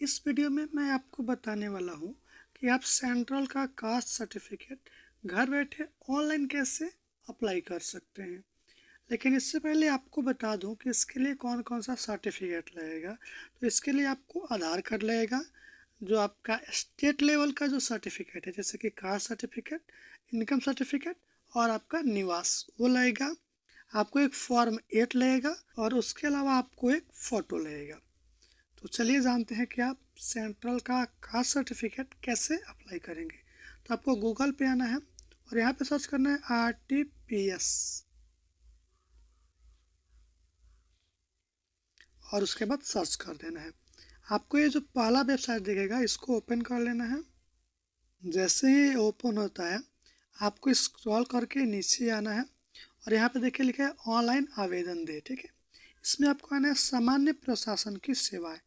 इस वीडियो में मैं आपको बताने वाला हूँ कि आप सेंट्रल का कास्ट सर्टिफिकेट घर बैठे ऑनलाइन कैसे अप्लाई कर सकते हैं। लेकिन इससे पहले आपको बता दूं कि इसके लिए कौन कौन सा सर्टिफिकेट लगेगा। तो इसके लिए आपको आधार कार्ड लगेगा, जो आपका स्टेट लेवल का जो सर्टिफिकेट है जैसे कि कास्ट सर्टिफिकेट, इनकम सर्टिफिकेट और आपका निवास वो लगेगा। आपको एक फॉर्म 8 लगेगा और उसके अलावा आपको एक फ़ोटो लगेगा। तो चलिए जानते हैं कि आप सेंट्रल का कास्ट सर्टिफिकेट कैसे अप्लाई करेंगे। तो आपको गूगल पे आना है और यहाँ पे सर्च करना है RTPS और उसके बाद सर्च कर देना है। आपको ये जो पहला वेबसाइट दिखेगा इसको ओपन कर लेना है। जैसे ही ओपन होता है आपको स्क्रॉल करके नीचे आना है और यहाँ पे देखिए लिखा है ऑनलाइन आवेदन दे, ठीक है। इसमें आपको आना है सामान्य प्रशासन की सेवाएं।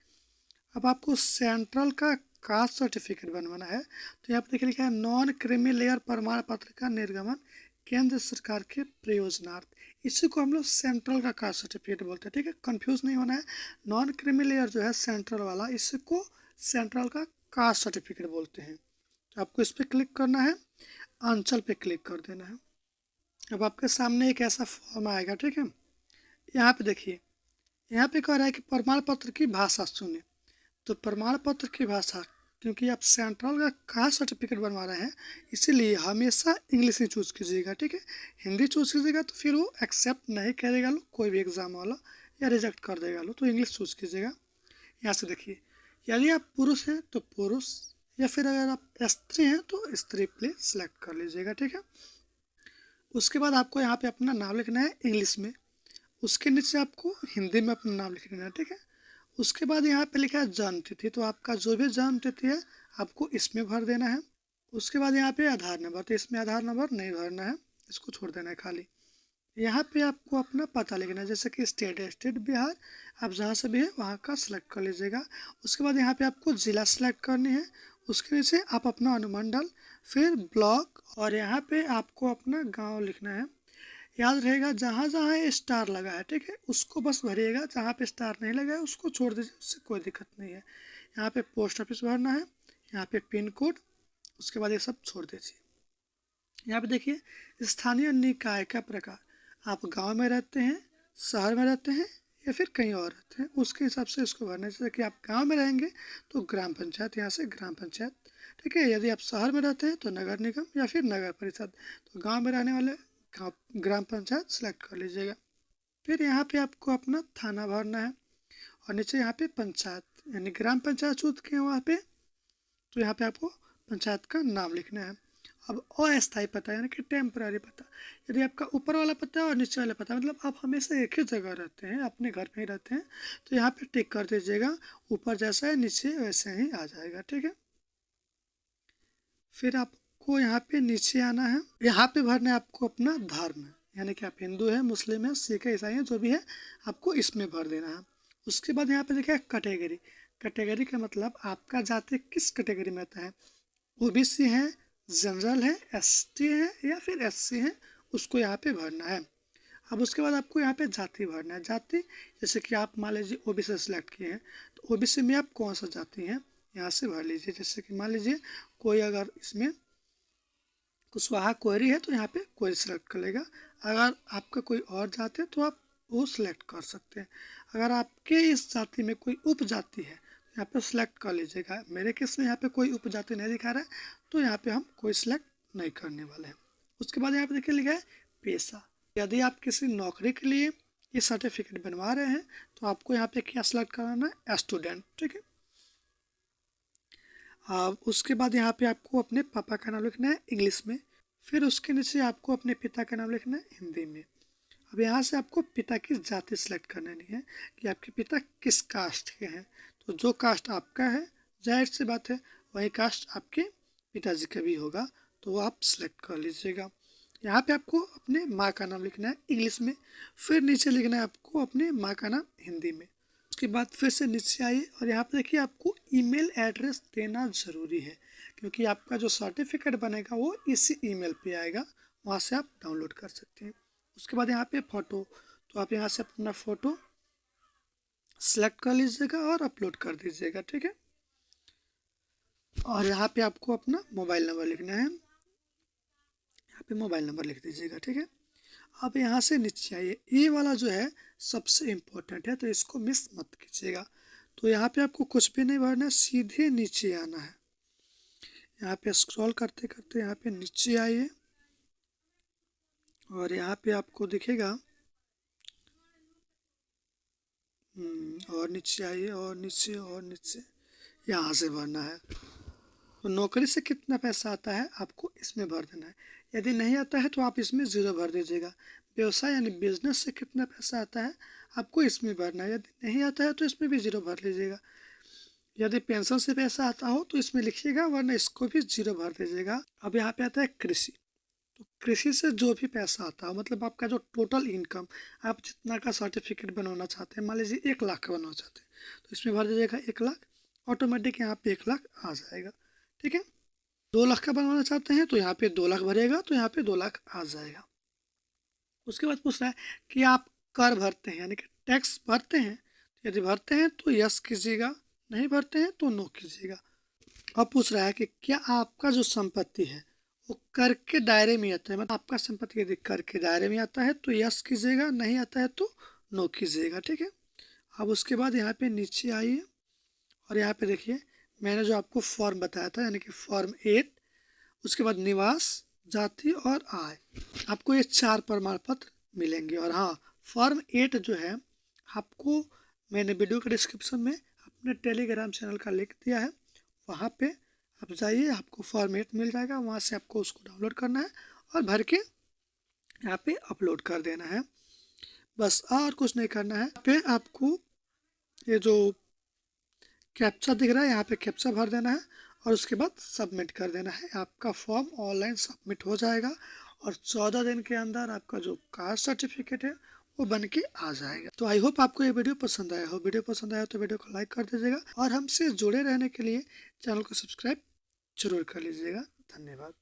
अब आपको सेंट्रल का कास्ट सर्टिफिकेट बनवाना है तो यहाँ पर देखिए लिखा है नॉन क्रीमी लेयर प्रमाण पत्र का निर्गमन केंद्र सरकार के प्रयोजनार्थ। इसी को हम लोग सेंट्रल का कास्ट सर्टिफिकेट बोलते हैं, ठीक है। कंफ्यूज नहीं होना है। नॉन क्रीमी लेयर जो है सेंट्रल वाला, इसको सेंट्रल का कास्ट सर्टिफिकेट बोलते हैं। तो आपको इस पर क्लिक करना है, अंचल पे क्लिक कर देना है। अब आपके सामने एक ऐसा फॉर्म आएगा, ठीक है। यहाँ पे देखिए, यहाँ पे कह रहा है कि प्रमाण पत्र की भाषा चुने। तो प्रमाण पत्र की भाषा, क्योंकि आप सेंट्रल का कास्ट सर्टिफिकेट बनवा रहे हैं इसीलिए हमेशा इंग्लिश ही चूज़ कीजिएगा, ठीक है। हिंदी चूज़ कीजिएगा तो फिर वो एक्सेप्ट नहीं करेगा लो कोई भी एग्ज़ाम वाला, या रिजेक्ट कर देगा लो। तो इंग्लिश चूज़ कीजिएगा। यहाँ से देखिए, यदि आप पुरुष हैं तो पुरुष, या फिर अगर आप स्त्री हैं तो स्त्री प्लीज सेलेक्ट कर लीजिएगा, ठीक है। उसके बाद आपको यहाँ पे अपना नाम लिखना है इंग्लिश में, उसके नीचे आपको हिंदी में अपना नाम लिख देना है, ठीक है। उसके बाद यहाँ पे लिखा है जन्म तिथि, तो आपका जो भी जन्म तिथि है आपको इसमें भर देना है। उसके बाद यहाँ पे आधार नंबर, तो इसमें आधार नंबर नहीं भरना है, इसको छोड़ देना है खाली। यहाँ पे आपको अपना पता लिखना है, जैसे कि स्टेट है स्टेट बिहार, आप जहाँ से भी है वहाँ का सिलेक्ट कर लीजिएगा। उसके बाद यहाँ पे आपको ज़िला सेलेक्ट करनी है। उसके नीचे आप अपना अनुमंडल, फिर ब्लॉक, और यहाँ पे आपको अपना गाँव लिखना है। याद रहेगा जहाँ जहाँ ये स्टार लगा है, ठीक है, उसको बस भरिएगा। जहाँ पे स्टार नहीं लगा है उसको छोड़ दीजिए, उससे कोई दिक्कत नहीं है। यहाँ पे पोस्ट ऑफिस भरना है, यहाँ पे पिन कोड, उसके बाद ये सब छोड़ दीजिए। यहाँ पे देखिए स्थानीय निकाय का प्रकार, आप गांव में रहते हैं, शहर में रहते हैं, या फिर कहीं और रहते हैं, उसके हिसाब से इसको भरना है। जैसे कि आप गांव में रहेंगे तो ग्राम पंचायत, यहाँ से ग्राम पंचायत, ठीक है। यदि आप शहर में रहते हैं तो नगर निगम या फिर नगर परिषद। तो गांव में रहने वाले गाँव ग्राम पंचायत सेलेक्ट कर लीजिएगा। फिर यहाँ पे आपको अपना थाना भरना है और नीचे यहाँ पे पंचायत, यानी ग्राम पंचायत चूज के वहाँ पे, तो यहाँ पे आपको पंचायत का नाम लिखना है। अब अस्थायी पता यानी कि टेम्पररी पता, यदि आपका ऊपर वाला पता है और नीचे वाला पता, मतलब आप हमेशा एक ही जगह रहते हैं, अपने घर में ही रहते हैं, तो यहाँ पे टिक कर दीजिएगा। ऊपर जैसा है नीचे वैसे ही आ जाएगा, ठीक है। फिर आपको यहाँ पे नीचे आना है, यहाँ पे भरना है आपको अपना धर्म, यानी कि आप हिंदू है, मुस्लिम है, सिख है, ईसाई है, जो भी है आपको इसमें भर देना है। उसके बाद यहाँ पे देखिए कैटेगरी, कैटेगरी का मतलब आपका जाति किस कैटेगरी में आता है, OBC है, जनरल है, ST है, या फिर SC है, उसको यहाँ पे भरना है। अब उसके बाद आपको यहाँ पे जाति भरना है। जाति जैसे कि आप मान लीजिए OBC सेलेक्ट किए हैं तो OBC में आप कौन सा जाति हैं यहाँ से भर लीजिए। जैसे कि मान लीजिए कोई अगर इसमें कुशवाहा कोहरी है तो यहाँ पे कोहरी सेलेक्ट कर लेगा। अगर आपका कोई और जाति है तो आप वो सिलेक्ट कर सकते हैं। अगर आपके इस जाति में कोई उपजाति है तो यहाँ पे सिलेक्ट कर लीजिएगा। मेरे केस में यहाँ पे कोई उपजाति नहीं दिखा रहा है तो यहाँ पे हम कोई सिलेक्ट नहीं करने वाले हैं। उसके बाद यहाँ पे देखिए लिखा है पेशा। यदि आप किसी नौकरी के लिए ये सर्टिफिकेट बनवा रहे हैं तो आपको यहाँ पे क्या सिलेक्ट कराना है, स्टूडेंट, ठीक है। उसके बाद यहाँ पे आपको अपने पापा का नाम लिखना है इंग्लिश में, फिर उसके नीचे आपको अपने पिता का नाम लिखना है हिंदी में। अब यहाँ से आपको पिता की जाति सेलेक्ट करनी है कि आपके पिता किस कास्ट के हैं। तो जो कास्ट आपका है, जाहिर सी बात है वही कास्ट आपके पिताजी का भी होगा, तो वो आप सेलेक्ट कर लीजिएगा। यहाँ पे आपको अपने माँ का नाम लिखना है इंग्लिश में, फिर नीचे लिखना है आपको अपने माँ का नाम हिंदी में। उसके बाद फिर से नीचे आइए और यहाँ पे देखिए आपको ईमेल एड्रेस देना ज़रूरी है, क्योंकि आपका जो सर्टिफिकेट बनेगा वो इसी ईमेल पे आएगा, वहाँ से आप डाउनलोड कर सकते हैं। उसके बाद यहाँ पे फ़ोटो, तो आप यहाँ से अपना फ़ोटो सेलेक्ट कर लीजिएगा और अपलोड कर दीजिएगा, ठीक है। और यहाँ पे आपको अपना मोबाइल नंबर लिखना है, यहाँ पे मोबाइल नंबर लिख दीजिएगा, ठीक है। अब यहाँ से नीचे आइए, ये वाला जो है सबसे इम्पोर्टेंट है, तो इसको मिस मत कीजिएगा। तो यहाँ पे आपको कुछ भी नहीं भरना है, सीधे नीचे आना है। यहाँ पे स्क्रॉल करते करते यहाँ पे नीचे आइए और यहाँ पे आपको दिखेगा और नीचे आइए और नीचे यहाँ से भरना है। तो नौकरी से कितना पैसा आता है आपको इसमें भर देना है। यदि नहीं आता है तो आप इसमें ज़ीरो भर दीजिएगा। व्यवसाय यानी बिजनेस से कितना पैसा आता है आपको इसमें भरना है। यदि नहीं आता है तो इसमें भी ज़ीरो भर लीजिएगा। यदि पेंशन से पैसा आता हो तो इसमें लिखिएगा, वरना इसको भी ज़ीरो भर दीजिएगा। अब यहाँ पे आता है कृषि। तो कृषि से जो भी पैसा आता हो, मतलब आपका जो टोटल इनकम, आप जितना का सर्टिफिकेट बनवाना चाहते हैं, मान लीजिए 1 लाख का बनवाना चाहते हैं तो इसमें भर दीजिएगा 1 लाख। ऑटोमेटिक यहाँ पे 1 लाख आ जाएगा, ठीक है। 2 लाख का बनवाना चाहते हैं तो यहाँ पे 2 लाख भरेगा, तो यहाँ पे 2 लाख आ जाएगा। उसके बाद पूछ रहा है कि आप कर भरते हैं यानी कि टैक्स भरते हैं। यदि भरते हैं तो यस कीजिएगा, नहीं भरते हैं तो नो कीजिएगा। अब पूछ रहा है कि क्या आपका जो संपत्ति है वो कर के दायरे में आता है, मतलब आपका संपत्ति यदि कर के दायरे में आता है तो यस कीजिएगा, नहीं आता है तो नो कीजिएगा, ठीक है। अब उसके बाद यहाँ पे नीचे आइए और यहाँ पे देखिए मैंने जो आपको फॉर्म बताया था यानी कि फॉर्म 8, उसके बाद निवास, जाति और आय, आपको ये 4 प्रमाण पत्र मिलेंगे। और हाँ, फॉर्म 8 जो है आपको मैंने वीडियो के डिस्क्रिप्शन में अपने टेलीग्राम चैनल का लिंक दिया है, वहाँ पे आप जाइए, आपको फॉर्म 8 मिल जाएगा। वहाँ से आपको उसको डाउनलोड करना है और भर के यहाँ पे अपलोड कर देना है, बस और कुछ नहीं करना है। यहाँ पे आपको ये जो कैप्चा दिख रहा है यहाँ पे कैप्चा भर देना है और उसके बाद सबमिट कर देना है। आपका फॉर्म ऑनलाइन सबमिट हो जाएगा और 14 दिन के अंदर आपका जो कास्ट सर्टिफिकेट है वो बन के आ जाएगा। तो आई होप आपको ये वीडियो पसंद आया हो। वीडियो पसंद आया तो वीडियो को लाइक कर दीजिएगा और हमसे जुड़े रहने के लिए चैनल को सब्सक्राइब जरूर कर लीजिएगा। धन्यवाद।